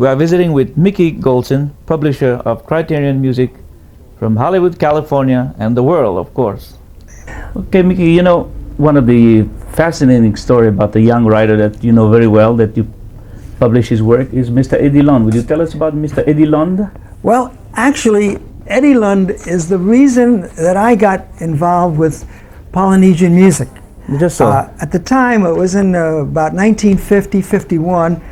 We are visiting with Mickey Goldsen, publisher of Criterion Music from Hollywood, California, and the world, of course. Okay, Mickey, you know, one of the fascinating story about the young writer that you know very well, that you publish his work, is Mr. Eddie Lund. Would you tell us about Mr. Eddie Lund? Well, actually, Eddie Lund is the reason that I got involved with Polynesian music. Just so. At the time, it was in about 1950-51,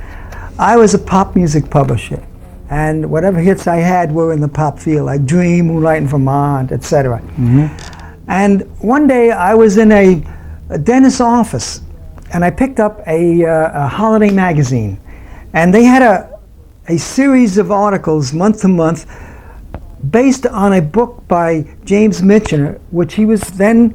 I was a pop music publisher. And whatever hits I had were in the pop field, like Dream, Moonlight in Vermont, etc. And one day I was in a dentist's office, and I picked up a holiday magazine. And they had a series of articles month to month based on a book by James Michener, which he was then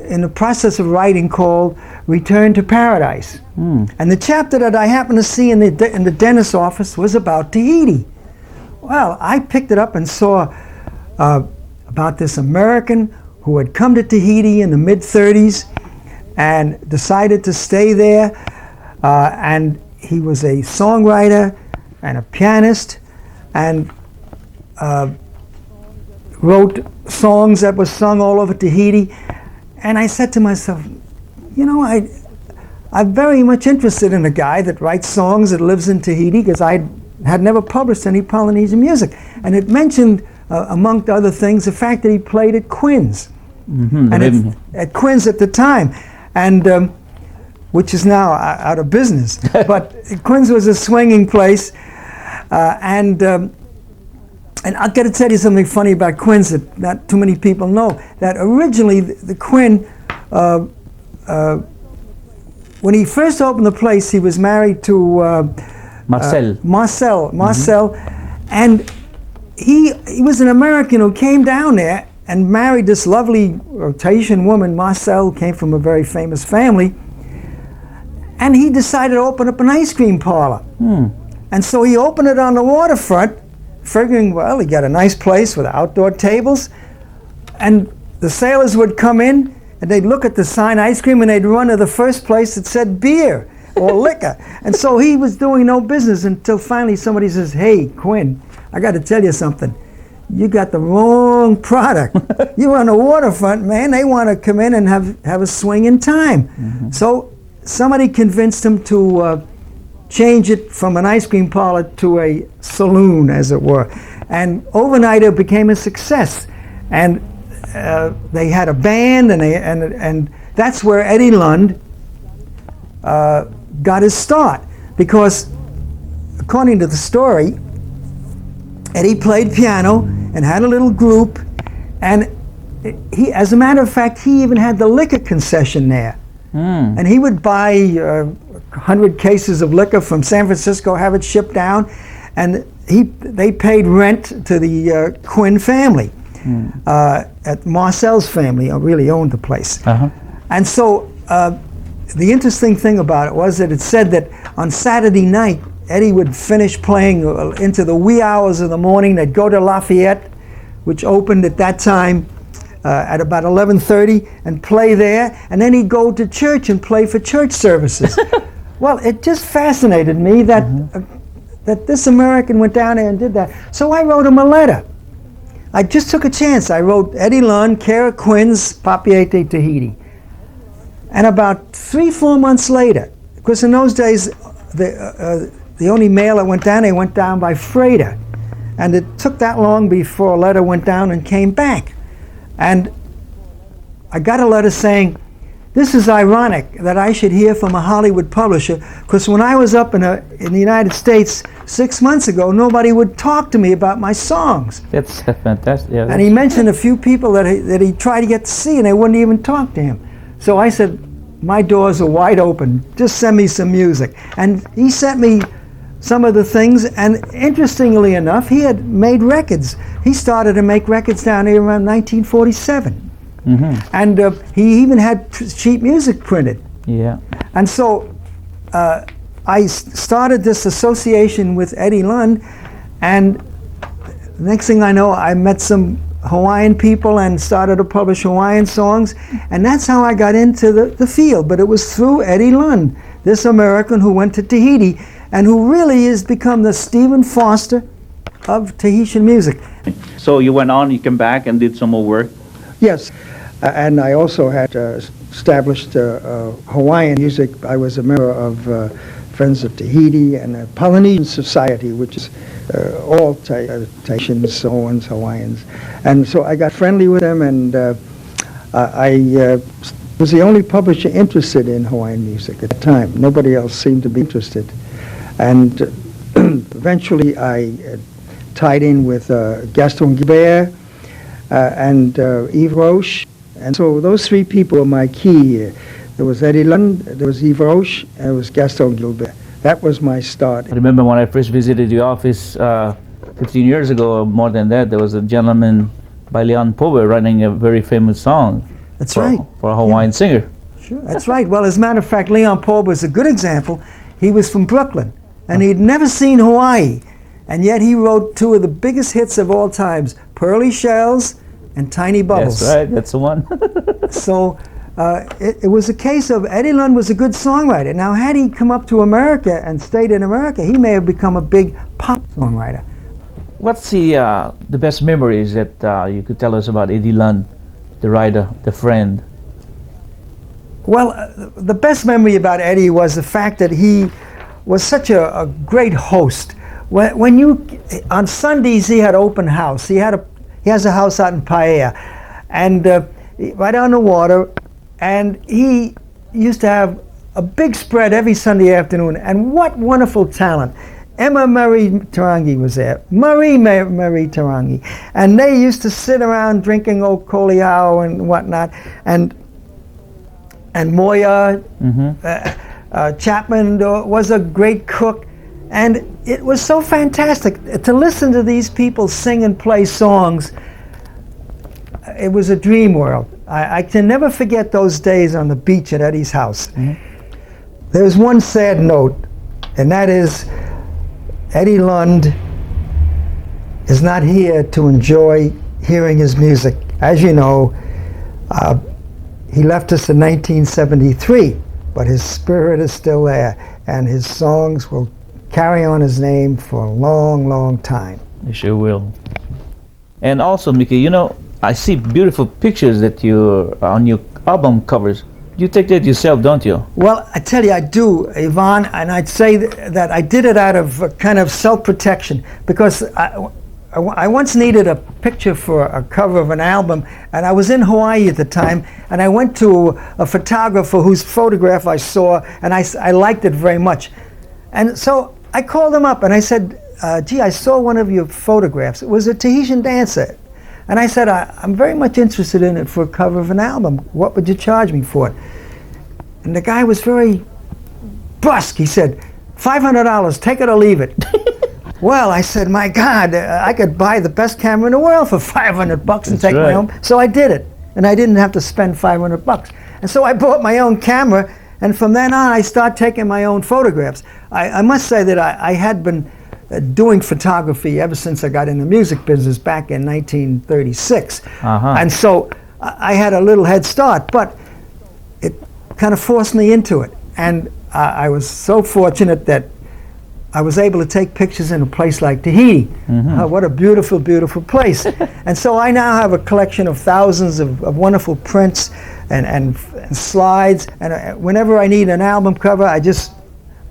in the process of writing, called Return to Paradise. And the chapter that I happened to see in the dentist's office was about Tahiti. Well, I picked it up and saw about this American who had come to Tahiti in the mid-30s and decided to stay there. And he was a songwriter and a pianist, and wrote songs that were sung all over Tahiti. And I said to myself, you know, I'm very much interested in a guy that writes songs, that lives in Tahiti, because I had never published any Polynesian music. And it mentioned, among other things, the fact that he played at Quinn's. And at Quinn's at the time, and which is now out of business. But Quinn's was a swinging place, and I've got to tell you something funny about Quinn's that not too many people know. That originally the Quinn, when he first opened the place, he was married to Marcel, and he was an American who came down there and married this lovely Tahitian woman. Marcel came from a very famous family, and he decided to open up an ice cream parlor. And so he opened it on the waterfront, figuring, well, he got a nice place with outdoor tables, and the sailors would come in and they'd look at the sign ice cream and they'd run to the first place that said beer or liquor. And so he was doing no business until finally somebody says, hey, Quinn, I got to tell you something. You got the wrong product. You're on the waterfront, man. They want to come in and have a swing in time. So somebody convinced him to change it from an ice cream parlor to a saloon, as it were. And overnight it became a success. And they had a band, and that's where Eddie Lund got his start. Because according to the story, Eddie played piano and had a little group, and he, as a matter of fact, he even had the liquor concession there. And he would buy 100 cases of liquor from San Francisco, have it shipped down, and they paid rent to the Quinn family. At Marcel's family really owned the place. And so the interesting thing about it was that it said that on Saturday night, Eddie would finish playing into the wee hours of the morning. They'd go to Lafayette, which opened at that time at about 11:30, and play there, and then he'd go to church and play for church services. Well, it just fascinated me that that this American went down there and did that. So I wrote him a letter. I just took a chance. I wrote Eddie Lund, care of Quinn's, Papeete, Tahiti. And about 3-4 months later, because in those days the only mail that went down by freighter, and it took that long before a letter went down and came back. And I got a letter saying, this is ironic that I should hear from a Hollywood publisher, because when I was up in the United States 6 months ago, nobody would talk to me about my songs. That's fantastic. Yeah, and he mentioned a few people that he tried to get to see, and they wouldn't even talk to him. So I said, my doors are wide open. Just send me some music. And he sent me some of the things, and interestingly enough, he had made records. He started to make records down here around 1947. And he even had sheet music printed. And so I started this association with Eddie Lund, and next thing I know, I met some Hawaiian people and started to publish Hawaiian songs, and that's how I got into the field. But it was through Eddie Lund, this American who went to Tahiti, and who really has become the Stephen Foster of Tahitian music. So you went on, you came back and did some more work. Yes, and I also had established Hawaiian music. I was a member of Friends of Tahiti and a Polynesian Society, which is all Tahitians, Samoans, Hawaiians. And so I got friendly with them, and I was the only publisher interested in Hawaiian music at the time. Nobody else seemed to be interested. And eventually I tied in with Gaston Guibert and Yves Roche. And so those three people were my key. There was Eddie Lund, there was Yves Roche, and there was Gaston Guibert. That was my start. I remember when I first visited the office 15 years ago, or more than that, there was a gentleman by Leon Pobe writing a very famous song. That's right. For a Hawaiian singer. Sure, that's right. Well, as a matter of fact, Leon Pobe was a good example. He was from Brooklyn, and he'd never seen Hawaii, and yet he wrote two of the biggest hits of all times, Pearly Shells and Tiny Bubbles. That's right, that's the one. So it was a case of Eddie Lund was a good songwriter. Now, had he come up to America and stayed in America, he may have become a big pop songwriter. What's the best memories that you could tell us about Eddie Lund, the writer, the friend? Well, the best memory about Eddie was the fact that he was such a great host. When you, on Sundays he had open house. He has a house out in Paea, and right on the water, and he used to have a big spread every Sunday afternoon. And what wonderful talent! Emma Marie Terangi was there, Marie Terangi, and they used to sit around drinking old Koleau and whatnot, and Moya Chapman was a great cook, and it was so fantastic to listen to these people sing and play songs. It was a dream world. I can never forget those days on the beach at Eddie's house. There's one sad note, and that is Eddie Lund is not here to enjoy hearing his music. As you know, he left us in 1973, but his spirit is still there, and his songs will carry on his name for a long, long time. They sure will. And also, Mickey, you know, I see beautiful pictures that you on your album covers. You take that yourself, don't you? Well, I tell you, I do, Yvon, and I'd say that I did it out of kind of self-protection, because I once needed a picture for a cover of an album, and I was in Hawaii at the time, and I went to a photographer whose photograph I saw, and I liked it very much. And so I called him up, and I said, gee, I saw one of your photographs. It was a Tahitian dancer. And I said, I'm very much interested in it for a cover of an album. What would you charge me for it? And the guy was very brusque. He said, $500, take it or leave it. Well, I said, my God, I could buy the best camera in the world for $500 and take my home. So I did it, and I didn't have to spend $500. And so I bought my own camera, and from then on, I started taking my own photographs. I must say that I had been doing photography ever since I got in the music business back in 1936. And so I had a little head start, but it kind of forced me into it. And I was so fortunate that I was able to take pictures in a place like Tahiti. What a beautiful, beautiful place. And so I now have a collection of thousands of wonderful prints and slides. And whenever I need an album cover, I just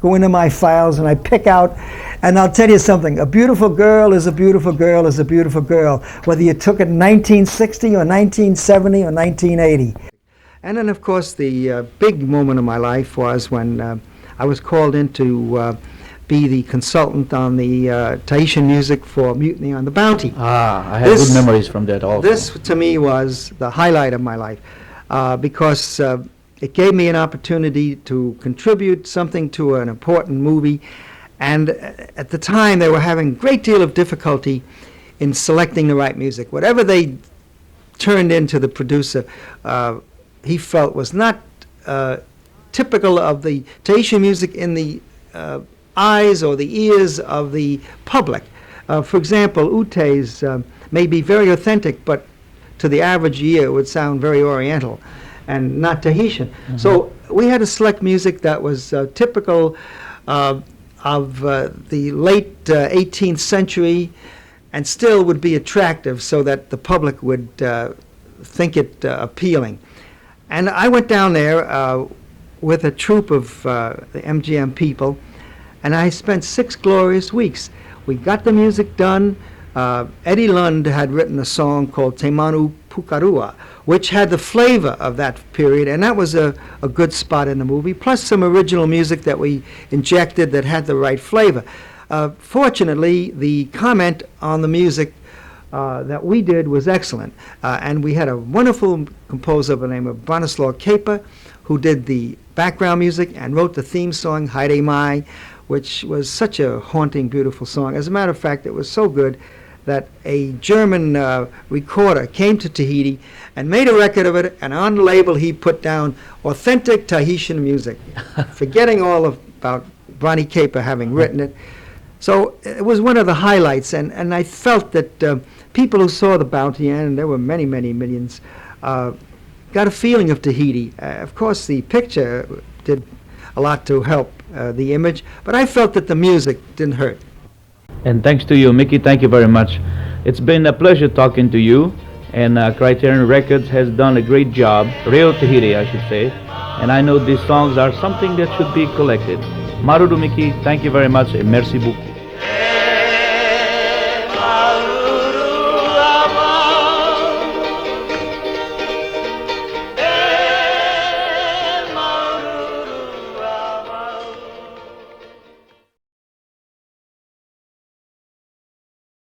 go into my files and I pick out. And I'll tell you something, a beautiful girl is a beautiful girl is a beautiful girl, whether you took it in 1960 or 1970 or 1980. And then, of course, the big moment of my life was when I was called in to be the consultant on the Tahitian music for Mutiny on the Bounty. I have good memories from that also. This, to me, was the highlight of my life because it gave me an opportunity to contribute something to an important movie. And at the time, they were having a great deal of difficulty in selecting the right music. Whatever they turned into the producer, he felt was not typical of the Tahitian music in the eyes or the ears of the public. For example, Ute's may be very authentic, but to the average ear it would sound very Oriental and not Tahitian. So we had to select music that was typical of the late 18th century, and still would be attractive so that the public would think it appealing. And I went down there with a troupe of the MGM people, and I spent 6 glorious weeks. We got the music done. Eddie Lund had written a song called Te Manu Pukarua, which had the flavor of that period, and that was a good spot in the movie, plus some original music that we injected that had the right flavor. Fortunately, the comment on the music that we did was excellent, and we had a wonderful composer by the name of Branislaw Kepa, who did the background music and wrote the theme song, Haere Mai, which was such a haunting, beautiful song. As a matter of fact, it was so good that a German recorder came to Tahiti and made a record of it, and on the label he put down authentic Tahitian music, forgetting all about Brani Kepa having written it. So it was one of the highlights, and I felt that people who saw the bounty, and there were many, many millions, got a feeling of Tahiti. Of course, the picture did a lot to help the image, but I felt that the music didn't hurt. And thanks to you, Mickey. Thank you very much. It's been a pleasure talking to you. And Criterion Records has done a great job. Reo Tahiti, I should say. And I know these songs are something that should be collected. Marudu Mickey, thank you very much. Et merci beaucoup.